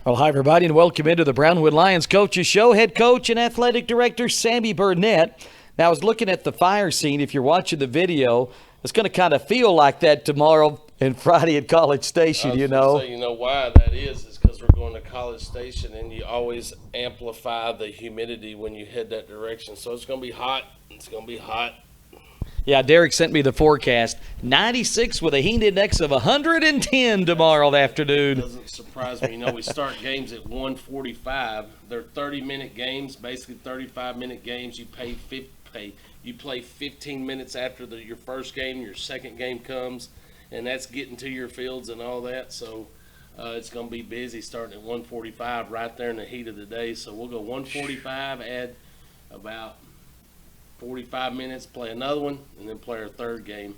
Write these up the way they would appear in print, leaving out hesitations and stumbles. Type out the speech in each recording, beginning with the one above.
Well, hi, everybody, and welcome into the Brownwood Lions Coaches Show. Head coach and athletic director Sammy Burnett. Now, I was looking at the fire scene. If you're watching the video, it's going to kind of feel like that tomorrow and Friday at College Station, you know. So you know why that is because we're going to College Station, and you always amplify the humidity when you head that direction. So it's going to be hot. It's going to be hot. Yeah, Derek sent me the forecast. 96 with a heat index of 110 tomorrow afternoon. Doesn't surprise me. You know, we start games at 1:45. They're 30-minute games, basically 35-minute games. You play 15 minutes after your first game. Your second game comes, and that's getting to your fields and all that. So it's going to be busy starting at 1:45 right there in the heat of the day. So we'll go 1:45, add about 45 minutes, play another one, and then play our third game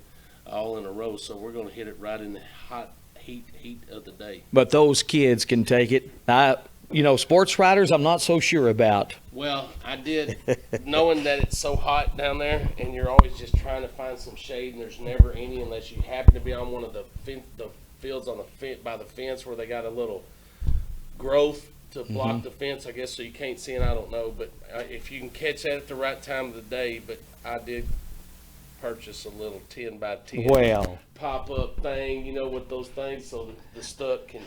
all in a row. So we're going to hit it right in the hot heat of the day. But those kids can take it. Sports writers, I'm not so sure about. Well, I did, knowing that it's so hot down there, and you're always just trying to find some shade, and there's never any unless you happen to be on one of the fields on by the fence where they got a little growth to block the fence, I guess, so you can't see it. I don't know, but if you can catch that at the right time of the day. But I did purchase a little 10 by 10 pop-up thing, with those things, so the stuff can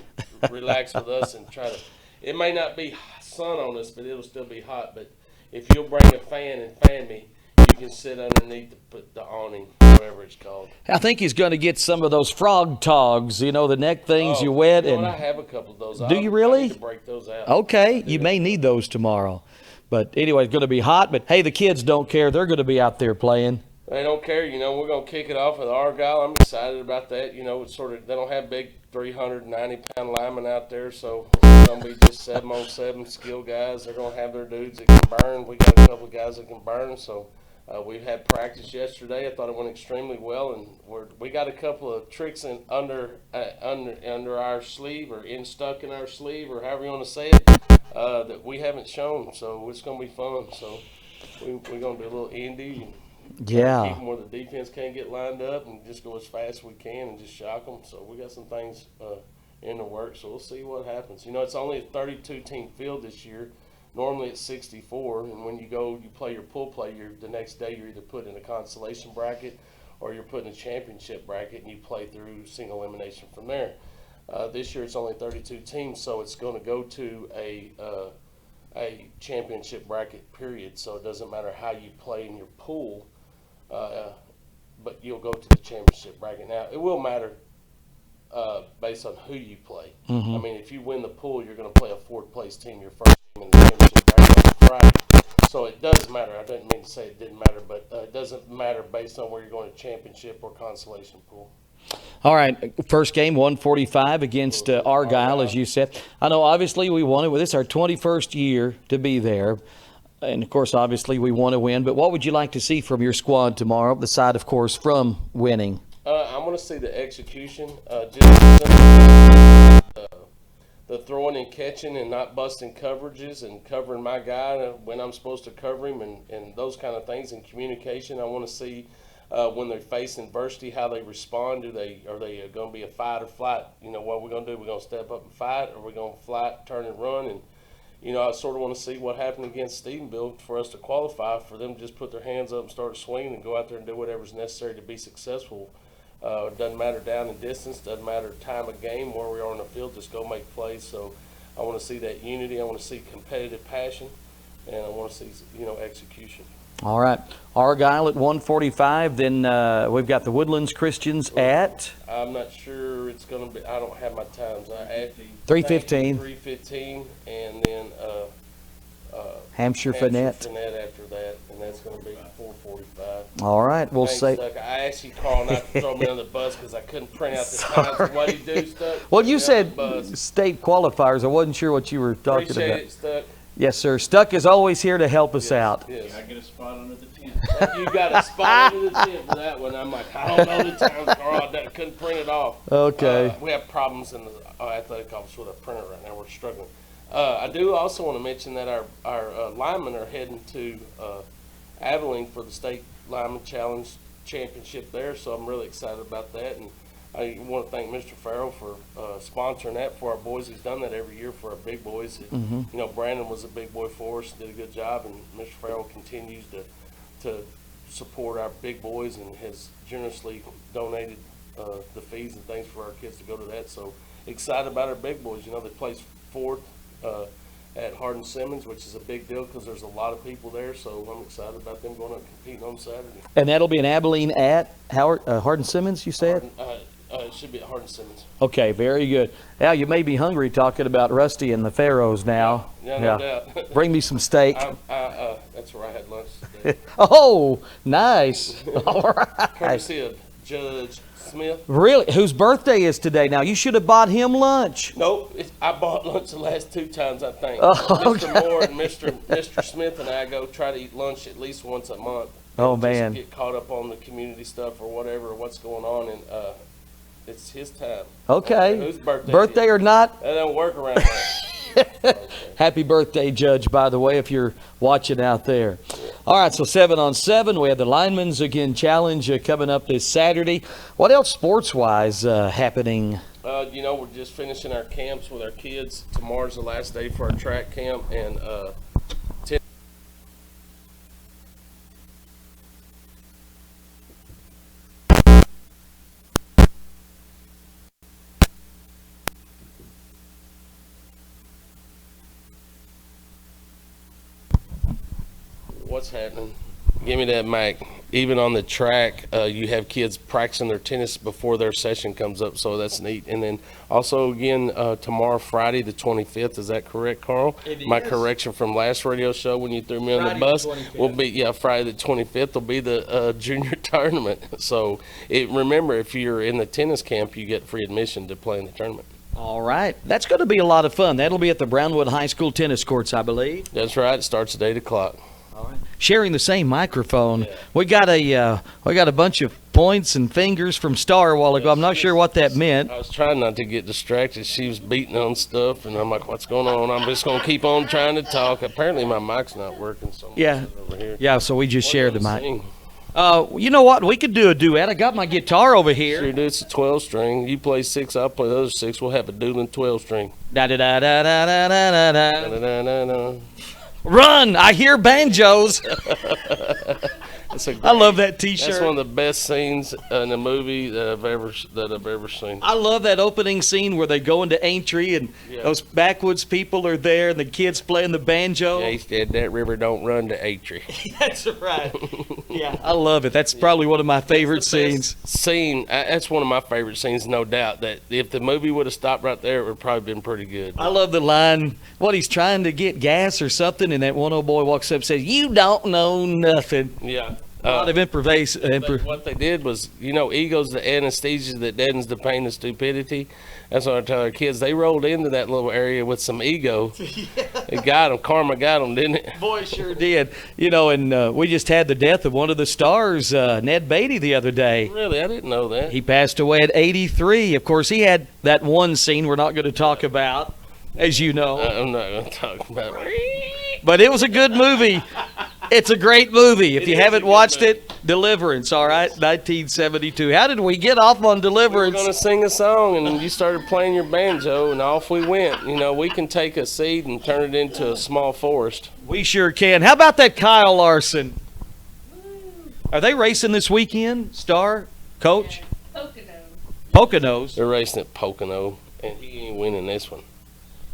relax with us and try to. It may not be sun on us, but it'll still be hot. But if you'll bring a fan and fan me, you can sit underneath the awning, whatever it's called. I think he's going to get some of those frog togs, the neck things you wet. I have a couple of those. Do you really? I need to break those out. Okay, you may need those tomorrow. But anyway, it's going to be hot. But, hey, the kids don't care. They're going to be out there playing. They don't care. We're going to kick it off with Argyle. I'm excited about that. It's they don't have big 390-pound linemen out there, so it's going to be just 7-on-7 skill guys. They're going to have their dudes that can burn. We got a couple of guys that can burn, so we've had practice yesterday. I thought it went extremely well, and we got a couple of tricks under our sleeve or stuck in our sleeve or however you want to say it that we haven't shown. So it's going to be fun. So we're going to do a little indie and keep them where the defense can't get lined up and just go as fast as we can and just shock them. So we got some things in the works. So we'll see what happens. It's only a 32-team field this year. Normally it's 64, and when you play your pool play, the next day you're either put in a consolation bracket or you're put in a championship bracket, and you play through single elimination from there. This year it's only 32 teams, so it's going to go to a championship bracket period. So it doesn't matter how you play in your pool, but you'll go to the championship bracket. Now it will matter based on who you play. I mean, if you win the pool, you're going to play a fourth-place team your first game in the championship bracket on Friday. So it does matter. I didn't mean to say it didn't matter, but it doesn't matter based on where you're going to championship or consolation pool. All right, first game, 1:45 against Argyle, as you said. I know, obviously, we wanted. This is our 21st year to be there. And, of course, obviously, we want to win. But what would you like to see from your squad tomorrow, aside, of course, from winning? I want to see the execution, the throwing and catching and not busting coverages and covering my guy when I'm supposed to cover him and those kind of things, and communication. I want to see when they face adversity how they respond. Are they going to be a fight or flight? What we're going to do? We're going to step up and fight, or we're going to flight, turn and run. And I sort of want to see what happened against Stephenville for us to qualify, for them to just put their hands up and start swinging and go out there and do whatever's necessary to be successful. It doesn't matter down in distance, doesn't matter time of game, where we are on the field, just go make plays. So I want to see that unity. I want to see competitive passion, and I want to see, execution. All right. Argyle at 1:45. Then we've got the Woodlands Christians at? I'm not sure it's going to be. I don't have my times. 3:15. 3:15, and then Hampshire Finette after that, and that's going to be 4:45. All right, we'll say. I asked you, Carl, not to throw me on the bus because I couldn't print out the times of what he do, Stuck. Well, you said state qualifiers. I wasn't sure what you were talking Appreciate about. It, Stuck. Yes, sir. Stuck is always here to help us out. Yes. I get a spot under the tent. You got a spot under the tent for that one. I'm like, I don't know the times, Carl. I couldn't print it off. Okay. We have problems in the athletic office with a printer right now. We're struggling. I do also want to mention that our linemen are heading to Abilene for the state lineman challenge championship there, so I'm really excited about that. And I want to thank Mr. Farrell for sponsoring that for our boys. He's done that every year for our big boys. You know, Brandon was a big boy for us, did a good job, and Mr. Farrell continues to support our big boys and has generously donated the fees and things for our kids to go to that. So excited about our big boys. You know, they placed fourth at Hardin Simmons, which is a big deal because there's a lot of people there. So I'm excited about them going up and competing on Saturday. And that'll be in Abilene at Hardin Simmons, you said? It should be at Hardin Simmons. Okay, very good. Now, you may be hungry talking about Rusty and the Pharaohs now. Yeah, no doubt. Bring me some steak. That's where I had lunch today. Oh, nice. All right. Courtesy of Judge Smith. Really? Whose birthday is today? Now, you should have bought him lunch. Nope, I bought lunch the last 2 times, I think. Oh, Mr. Moore and Mr. Smith and I go try to eat lunch at least once a month. Oh, Just man. get caught up on the community stuff or whatever, what's going on, and it's his time. Okay. Whose birthday? Birthday or not? That don't work around here. Happy birthday, Judge, by the way, if you're watching out there. All right, so 7-on-7. We have the Linemen's Again Challenge coming up this Saturday. What else sports-wise happening? You know, we're just finishing our camps with our kids. Tomorrow's the last day for our track camp, and what's happening? Give me that mic. Even on the track, you have kids practicing their tennis before their session comes up, so that's neat. And then also again tomorrow, Friday the 25th. Is that correct, Carl? My correction from last radio show when you threw me on the bus will be Friday the 25th will be the junior tournament. So remember, if you're in the tennis camp, you get free admission to play in the tournament. All right. That's going to be a lot of fun. That'll be at the Brownwood High School tennis courts, I believe. That's right. It starts at 8 o'clock. All right. Sharing the same microphone. Yeah. We got a bunch of points and fingers from Star a while ago. I'm not sure what that meant. I was trying not to get distracted. She was beating on stuff, and I'm like, "What's going on?" I'm just going to keep on trying to talk. Apparently, my mic's not working. So over here. Yeah. So we just shared the mic. You know what? We could do a duet. I got my guitar over here. Sure do. It's a 12-string. You play 6, I'll play the other 6. We'll have a dueling 12-string. Da da da da da da da da. Da da da da. Run! I hear banjos. I love that T-shirt. That's one of the best scenes in a movie that I've ever seen. I love that opening scene where they go into Aintree and those backwoods people are there and the kids playing the banjo. Yeah, he said that river don't run to Aintree. That's right. Yeah, I love it. That's probably one of my favorite scenes. That's one of my favorite scenes, no doubt. That if the movie would have stopped right there, it would have probably been pretty good. I love the line, he's trying to get gas or something, and that one old boy walks up and says, "You don't know nothing." Yeah. A lot of improvisation. What they did was, ego's the anesthesia that deadens the pain of stupidity. That's what I tell our kids. They rolled into that little area with some ego. It got them. Karma got them, didn't it? Boy, sure did. And we just had the death of one of the stars, Ned Beatty, the other day. Really? I didn't know that. He passed away at 83. Of course, he had that one scene we're not going to talk about, as you know. I'm not going to talk about it. But it was a good movie. It's a great movie. If you haven't watched it, Deliverance, all right? 1972. How did we get off on Deliverance? We were going to sing a song, and you started playing your banjo, and off we went. We can take a seed and turn it into a small forest. We sure can. How about that Kyle Larson? Are they racing this weekend, Star, Coach? Poconos. They're racing at Pocono, and he ain't winning this one.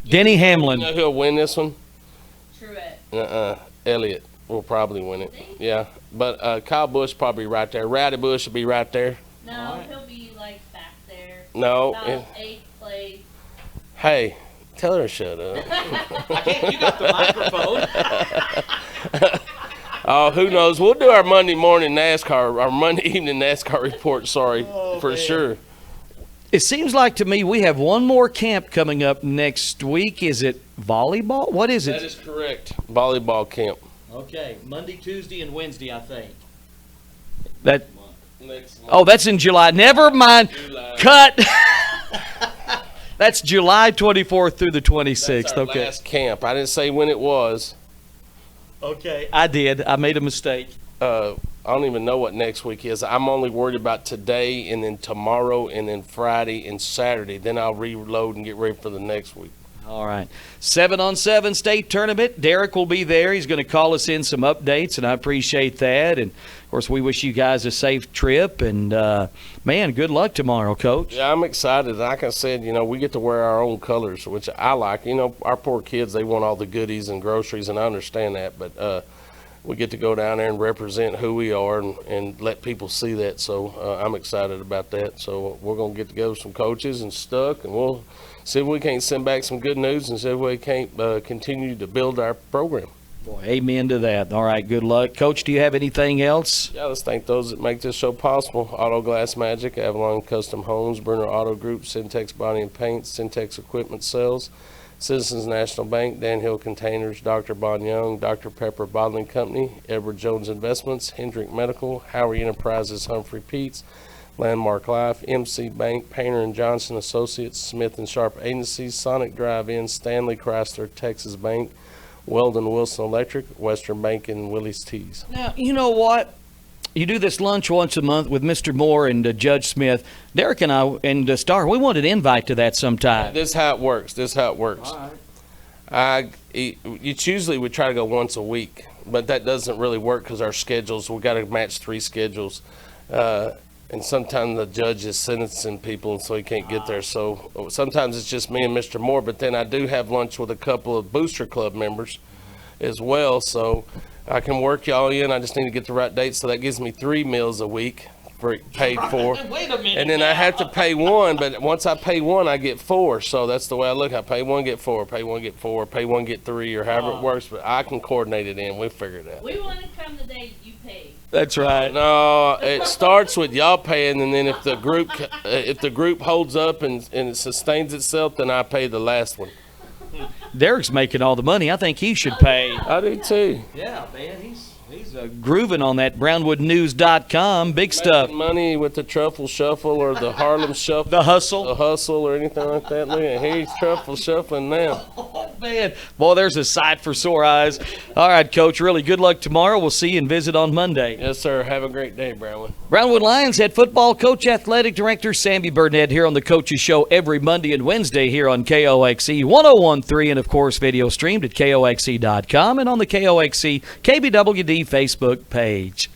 Denny Hamlin. You know who'll win this one? Truett. Elliott will probably win it. Yeah, but Kyle Busch probably right there. Rowdy Busch will be right there. No, he'll be back there. No. About 8th place. Hey, tell her to shut up. I can't. You got the microphone. Oh, who knows? We'll do our Monday morning NASCAR, our Monday evening NASCAR report. For sure. It seems like to me we have one more camp coming up next week. Is it volleyball? What is it? That is correct. Volleyball camp. Okay, Monday, Tuesday, and Wednesday, I think. Next month. Oh, that's in July. Never mind. July. Cut. That's July 24th through the 26th. That's our Okay. last camp. I didn't say when it was. Okay. I did. I made a mistake. I don't even know what next week is. I'm only worried about today and then tomorrow and then Friday and Saturday. Then I'll reload and get ready for the next week. All right. 7-on-7 state tournament. Derek will be there. He's going to call us in some updates, and I appreciate that. And, of course, we wish you guys a safe trip. And, man, good luck tomorrow, Coach. Yeah, I'm excited. Like I said, we get to wear our own colors, which I like. Our poor kids, they want all the goodies and groceries, and I understand that. But we get to go down there and represent who we are and let people see that. So I'm excited about that. So we're going to get together with some coaches and stuff, and we'll – see if we can't send back some good news and see if we can't continue to build our program. Boy, amen to that. All right, good luck. Coach, do you have anything else? Yeah, let's thank those that make this show possible. Auto Glass Magic, Avalon Custom Homes, Burner Auto Group, Syntex Body and Paint, Syntex Equipment Sales, Citizens National Bank, Dan Hill Containers, Dr. Bon Young, Dr. Pepper Bottling Company, Edward Jones Investments, Hendrick Medical, Howard Enterprises, Humphrey Peets, Landmark Life, MC Bank, Painter and Johnson Associates, Smith and Sharp Agencies, Sonic Drive-In, Stanley Chrysler, Texas Bank, Weldon Wilson Electric, Western Bank, and Willie's Teas. Now, you know what? You do this lunch once a month with Mr. Moore and Judge Smith. Derek and I and Star, we wanted an invite to that sometime. This is how it works. All right. It's usually we try to go once a week, but that doesn't really work because our schedules, we got to match 3 schedules. And sometimes the judge is sentencing people, and so he can't get there. So sometimes it's just me and Mr. Moore, but then I do have lunch with a couple of Booster Club members as well. So I can work y'all in. I just need to get the right date. So that gives me 3 meals a week paid for. Wait a minute. And then I have to pay 1, but once I pay 1, I get 4. So that's the way I look. I pay 1, get 4, pay 1, get 4, pay 1, get 3, or however it works. But I can coordinate it in. We'll figure it out. We want to come the day you pay. That's right. No, it starts with y'all paying, and then if the group holds up and it sustains itself, then I pay the last one. Derek's making all the money. I think he should pay. I do too. Yeah, man, he's grooving on that BrownwoodNews.com. Big stuff. Making money with the Truffle Shuffle or the Harlem Shuffle. The hustle. The hustle or anything like that. Look at he's Truffle Shuffling now. Oh, man. Boy, there's a sight for sore eyes. All right, Coach, really good luck tomorrow. We'll see you and visit on Monday. Yes, sir. Have a great day, Brownwood. Brownwood Lions head football coach, athletic director Sammy Burnett here on the Coaches Show every Monday and Wednesday here on KOXE 101.3 and, of course, video streamed at KOXE.com and on the KOXE KBWD Facebook page.